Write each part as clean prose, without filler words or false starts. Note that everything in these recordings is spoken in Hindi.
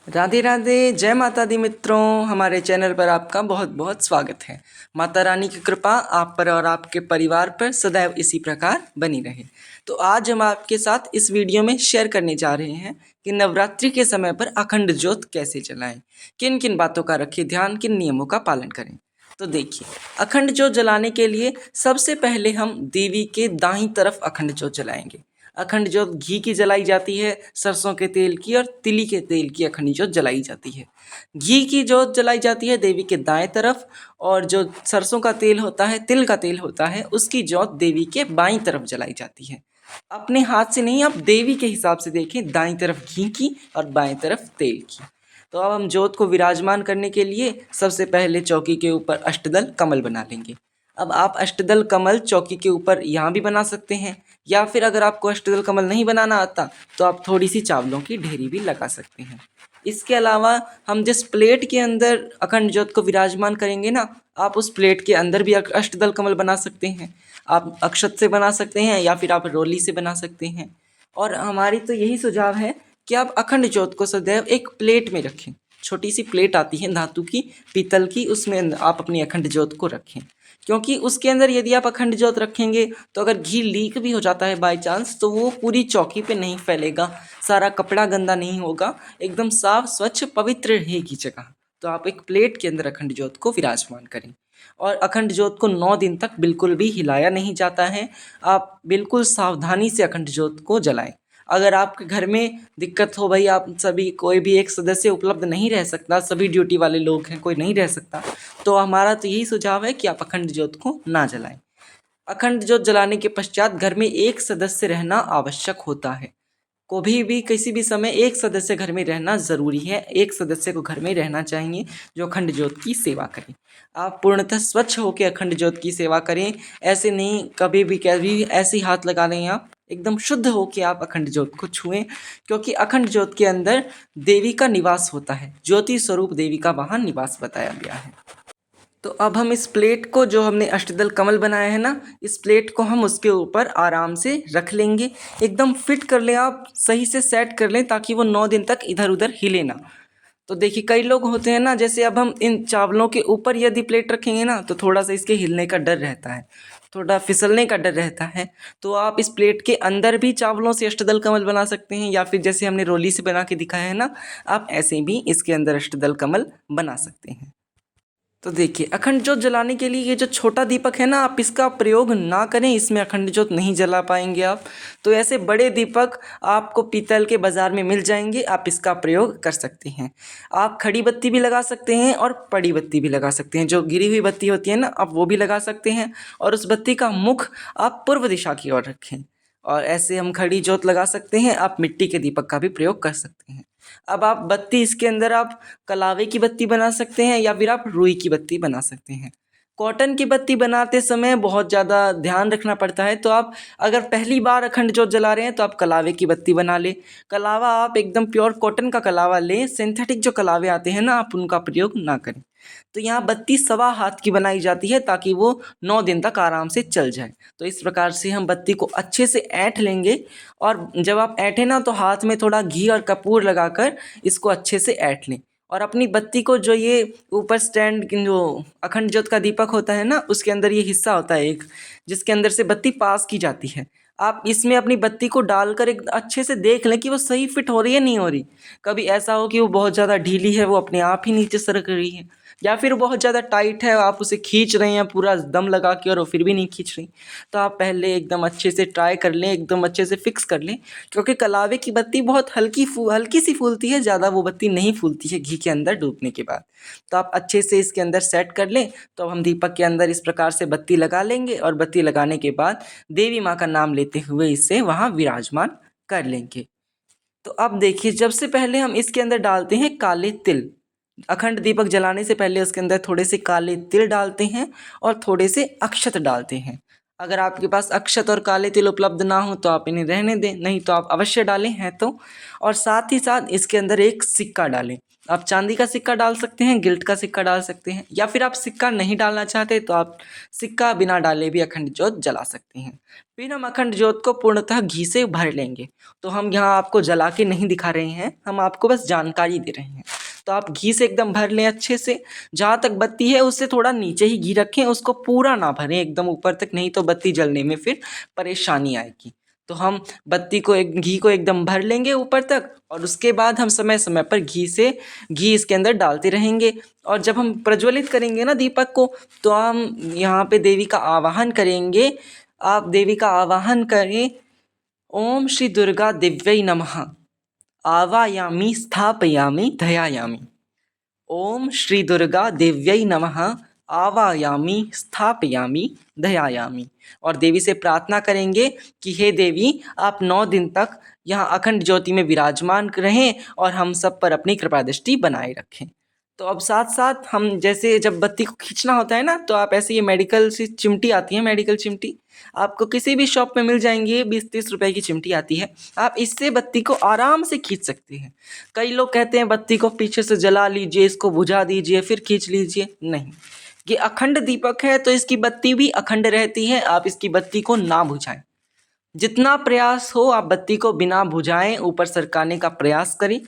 राधे राधे, जय माता दी मित्रों। हमारे चैनल पर आपका बहुत बहुत स्वागत है। माता रानी की कृपा आप पर और आपके परिवार पर सदैव इसी प्रकार बनी रहे। तो आज हम आपके साथ इस वीडियो में शेयर करने जा रहे हैं कि नवरात्रि के समय पर अखंड ज्योत कैसे जलाएं, किन किन बातों का रखें ध्यान, किन नियमों का पालन करें। तो देखिए, अखंड ज्योत जलाने के लिए सबसे पहले हम देवी के दाहिनी तरफ अखंड ज्योत जलाएंगे। अखंड ज्योत घी की जलाई जाती है, सरसों के तेल की और तिली के तेल की अखंड ज्योत जलाई जाती है। घी की ज्योत जलाई जाती है देवी के दाएं तरफ, और जो सरसों का तेल होता है, तिल का तेल होता है, उसकी ज्योत देवी के बाईं तरफ जलाई जाती है। अपने हाथ से नहीं, आप देवी के हिसाब से देखें, दाईं तरफ घी की और बाएं तरफ तेल की। तो अब हम ज्योत को विराजमान करने के लिए सबसे पहले चौकी के ऊपर अष्टदल कमल बना लेंगे। अब आप अष्टदल कमल चौकी के ऊपर यहाँ भी बना सकते हैं, या फिर अगर आपको अष्टदल कमल नहीं बनाना आता तो आप थोड़ी सी चावलों की ढेरी भी लगा सकते हैं। इसके अलावा हम जिस प्लेट के अंदर अखंड ज्योत को विराजमान करेंगे ना, आप उस प्लेट के अंदर भी अष्टदल कमल बना सकते हैं। आप अक्षत से बना सकते हैं या फिर आप रोली से बना सकते हैं। और हमारी तो यही सुझाव है कि आप अखंड ज्योत को सदैव एक प्लेट में रखें। छोटी सी प्लेट आती है धातु की, पीतल की, उसमें आप अपनी अखंड ज्योत को रखें। क्योंकि उसके अंदर यदि आप अखंड ज्योत रखेंगे तो अगर घी लीक भी हो जाता है बाय चांस, तो वो पूरी चौकी पे नहीं फैलेगा, सारा कपड़ा गंदा नहीं होगा, एकदम साफ स्वच्छ पवित्र रहेगी जगह। तो आप एक प्लेट के अंदर अखंड ज्योत को विराजमान करें। और अखंड ज्योत को 9 दिन तक बिल्कुल भी हिलाया नहीं जाता है। आप बिल्कुल सावधानी से अखंड ज्योत को जलाएं। अगर आपके घर में दिक्कत हो, भाई आप सभी, कोई भी एक सदस्य उपलब्ध नहीं रह सकता, सभी ड्यूटी वाले लोग हैं, कोई नहीं रह सकता, तो हमारा तो यही सुझाव है कि आप अखंड ज्योत को ना जलाएं। अखंड ज्योत जलाने के पश्चात घर में एक सदस्य रहना आवश्यक होता है। कभी भी किसी भी समय एक सदस्य घर में रहना ज़रूरी है। एक सदस्य को घर में रहना चाहिए जो अखंड ज्योत की सेवा करे। आप पूर्णतः स्वच्छ होकर अखंड ज्योत की सेवा करें। ऐसे नहीं कभी ऐसे ही हाथ लगा लें, आप एकदम शुद्ध होकर आप अखंड ज्योत को छुएं, क्योंकि अखंड ज्योत के अंदर देवी का निवास होता है। ज्योति स्वरूप देवी का वहाँ निवास बताया गया है। तो अब हम इस प्लेट को, जो हमने अष्टदल कमल बनाया है ना, इस प्लेट को हम उसके ऊपर आराम से रख लेंगे। एकदम फिट कर लें, आप सही से सेट कर लें ताकि वो 9 दिन तक इधर उधर हिले ना। तो देखिए, कई लोग होते हैं ना, जैसे अब हम इन चावलों के ऊपर यदि प्लेट रखेंगे ना तो थोड़ा सा इसके हिलने का डर रहता है, थोड़ा फिसलने का डर रहता है। तो आप इस प्लेट के अंदर भी चावलों से अष्टदल कमल बना सकते हैं, या फिर जैसे हमने रोली से बना के दिखाया है ना, आप ऐसे भी इसके अंदर अष्टदल कमल बना सकते हैं। तो देखिए, अखंड ज्योत जलाने के लिए ये जो छोटा दीपक है ना, आप इसका प्रयोग ना करें, इसमें अखंड ज्योत नहीं जला पाएंगे आप। तो ऐसे बड़े दीपक आपको पीतल के बाज़ार में मिल जाएंगे, आप इसका प्रयोग कर सकते हैं। आप खड़ी बत्ती भी लगा सकते हैं और पड़ी बत्ती भी लगा सकते हैं, जो गिरी हुई बत्ती होती है ना, आप वो भी लगा सकते हैं। और उस बत्ती का मुख आप पूर्व दिशा की ओर रखें। और ऐसे हम खड़ी ज्योत लगा सकते हैं। आप मिट्टी के दीपक का भी प्रयोग कर सकते हैं। अब आप बत्ती, इसके अंदर आप कलावे की बत्ती बना सकते हैं या फिर आप रुई की बत्ती बना सकते हैं। कॉटन की बत्ती बनाते समय बहुत ज़्यादा ध्यान रखना पड़ता है, तो आप अगर पहली बार अखंड ज्योत जला रहे हैं तो आप कलावे की बत्ती बना लें। कलावा आप एकदम प्योर कॉटन का कलावा लें, सिंथेटिक जो कलावे आते हैं ना, आप उनका प्रयोग ना करें। तो यहाँ बत्ती 1.25 हाथ की बनाई जाती है ताकि वो 9 दिन तक आराम से चल जाए। तो इस प्रकार से हम बत्ती को अच्छे से ऐंठ लेंगे, और जब आप ऐंठे ना तो हाथ में थोड़ा घी और कपूर लगाकर इसको अच्छे से ऐंठ लें। और अपनी बत्ती को, जो ये ऊपर स्टैंड, जो अखंड ज्योत का दीपक होता है ना, उसके अंदर ये हिस्सा होता है एक, जिसके अंदर से बत्ती पास की जाती है। आप इसमें अपनी बत्ती को डालकर एक अच्छे से देख लें कि वो सही फिट हो रही है नहीं हो रही। कभी ऐसा हो कि वो बहुत ज़्यादा ढीली है, वो अपने आप ही नीचे सरक रही है, या फिर बहुत ज़्यादा टाइट है, आप उसे खींच रहे हैं पूरा दम लगा के और वो फिर भी नहीं खींच रही। तो आप पहले एकदम अच्छे से ट्राई कर लें, एकदम अच्छे से फिक्स कर लें, क्योंकि कलावे की बत्ती बहुत हल्की सी फूलती है, ज़्यादा वो बत्ती नहीं फूलती है घी के अंदर डूबने के बाद। तो आप अच्छे से इसके अंदर सेट कर लें। तो अब हम दीपक के अंदर इस प्रकार से बत्ती लगा लेंगे, और बत्ती लगाने के बाद देवी माँ का नाम लेते हुए इसे वहाँ विराजमान कर लेंगे। तो अब देखिए, जब से पहले हम इसके अंदर डालते हैं काले तिल। अखंड दीपक जलाने से पहले उसके अंदर थोड़े से काले तिल डालते हैं और थोड़े से अक्षत डालते हैं। अगर आपके पास अक्षत और काले तिल उपलब्ध ना हो तो आप इन्हें रहने दें, नहीं तो आप अवश्य डालें हैं तो। और साथ ही साथ इसके अंदर एक सिक्का डालें। आप चांदी का सिक्का डाल सकते हैं, गिल्ट का सिक्का डाल सकते हैं, या फिर आप सिक्का नहीं डालना चाहते तो आप सिक्का बिना डाले भी अखंड ज्योत जला सकते हैं। फिर हम अखंड ज्योत को पूर्णतः घी से भर लेंगे। तो हम यहाँ आपको जला के नहीं दिखा रहे हैं, हम आपको बस जानकारी दे रहे हैं। तो आप घी से एकदम भर लें अच्छे से। जहाँ तक बत्ती है उससे थोड़ा नीचे ही घी रखें, उसको पूरा ना भरें एकदम ऊपर तक, नहीं तो बत्ती जलने में फिर परेशानी आएगी। तो हम बत्ती को घी को एकदम भर लेंगे ऊपर तक, और उसके बाद हम समय समय पर घी इसके अंदर डालते रहेंगे। और जब हम प्रज्वलित करेंगे ना दीपक को, तो हम यहाँ पे देवी का आवाहन करेंगे। आप देवी का आवाहन करें, ओम श्री दुर्गा दिव्यै नमः आवायामि स्थापयामि दयायामि। ओम श्री दुर्गा देव्यै नमः आवायामि स्थापयामि दयायामि। और देवी से प्रार्थना करेंगे कि हे देवी, आप 9 दिन तक यहाँ अखंड ज्योति में विराजमान रहें और हम सब पर अपनी कृपा दृष्टि बनाए रखें। तो अब साथ साथ हम जैसे जब बत्ती को खींचना होता है ना, तो आप ऐसे ये मेडिकल सी चिमटी आती है, मेडिकल चिमटी आपको किसी भी शॉप में मिल जाएंगी, 20-30 रुपए की चिमटी आती है। आप इससे बत्ती को आराम से खींच सकते हैं। कई लोग कहते हैं बत्ती को पीछे से जला लीजिए, इसको बुझा दीजिए फिर खींच लीजिए, नहीं। ये अखंड दीपक है तो इसकी बत्ती भी अखंड रहती है। आप इसकी बत्ती को ना बुझाएं। जितना प्रयास हो आप बत्ती को बिना बुझाएं ऊपर सरकाने का प्रयास करें।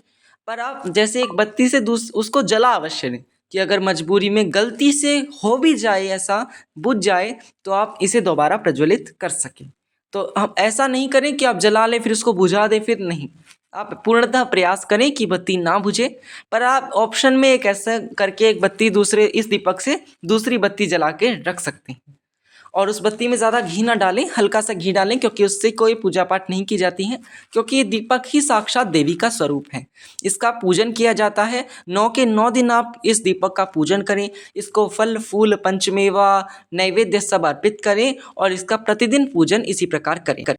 पर आप जैसे एक बत्ती से उसको जला अवश्य लें, कि अगर मजबूरी में गलती से हो भी जाए, ऐसा बुझ जाए, तो आप इसे दोबारा प्रज्वलित कर सकें। तो हम ऐसा नहीं करें कि आप जला लें फिर उसको बुझा दें, फिर नहीं। आप पूर्णतः प्रयास करें कि बत्ती ना बुझे। पर आप ऑप्शन में एक ऐसा करके एक बत्ती दूसरे इस दीपक से दूसरी बत्ती जला के रख सकते हैं। और उस बत्ती में ज़्यादा घी ना डालें, हल्का सा घी डालें, क्योंकि उससे कोई पूजा पाठ नहीं की जाती है। क्योंकि ये दीपक ही साक्षात देवी का स्वरूप है। इसका पूजन किया जाता है। 9 के 9 दिन आप इस दीपक का पूजन करें। इसको फल फूल पंचमेवा नैवेद्य सब अर्पित करें और इसका प्रतिदिन पूजन इसी प्रकार करें।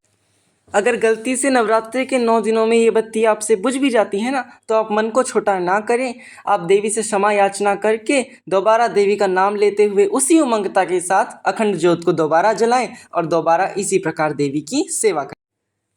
अगर गलती से नवरात्रि के 9 दिनों में ये बत्ती आपसे बुझ भी जाती है ना, तो आप मन को छोटा ना करें। आप देवी से क्षमा याचना करके दोबारा देवी का नाम लेते हुए उसी उमंगता के साथ अखंड ज्योत को दोबारा जलाएं और दोबारा इसी प्रकार देवी की सेवा करें।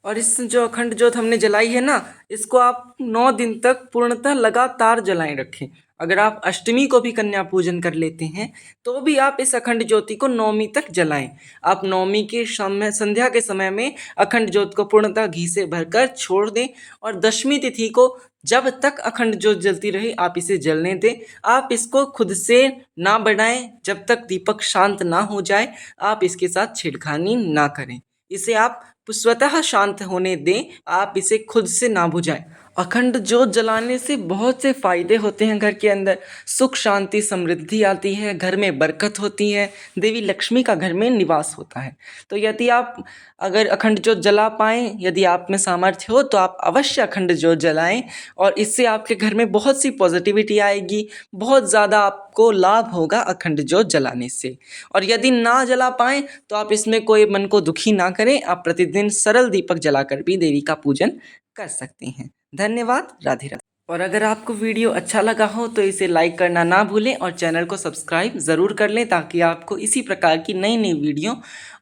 और इस जो अखंड ज्योत हमने जलाई है ना, इसको आप 9 दिन तक पूर्णतः लगातार जलाएं रखें। अगर आप अष्टमी को भी कन्या पूजन कर लेते हैं तो भी आप इस अखंड ज्योति को नौमी तक जलाएं। आप नौमी के समय संध्या के समय में अखंड ज्योत को पूर्णतः घी से भरकर छोड़ दें, और दशमी तिथि को जब तक अखंड ज्योत जलती रहे आप इसे जलने दें। आप इसको खुद से ना बढ़ाएं, जब तक दीपक शांत ना हो जाए आप इसके साथ छेड़खानी ना करें। इसे आप स्वतः शांत होने दें, आप इसे खुद से ना बुझाएं। अखंड ज्योत जलाने से बहुत से फायदे होते हैं। घर के अंदर सुख शांति समृद्धि आती है, घर में बरकत होती है, देवी लक्ष्मी का घर में निवास होता है। तो यदि आप अगर अखंड ज्योत जला पाएँ, यदि आप में सामर्थ्य हो, तो आप अवश्य अखंड ज्योत जलाएं। और इससे आपके घर में बहुत सी पॉजिटिविटी आएगी, बहुत ज़्यादा आपको लाभ होगा अखंड ज्योत जलाने से। और यदि ना जला पाएँ तो आप इसमें कोई मन को दुखी ना करें। आप प्रतिदिन सरल दीपक जलाकर भी देवी का पूजन कर सकते हैं। धन्यवाद। राधे राधे। और अगर आपको वीडियो अच्छा लगा हो तो इसे लाइक करना ना भूलें और चैनल को सब्सक्राइब ज़रूर कर लें, ताकि आपको इसी प्रकार की नई नई वीडियो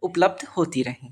उपलब्ध होती रहें।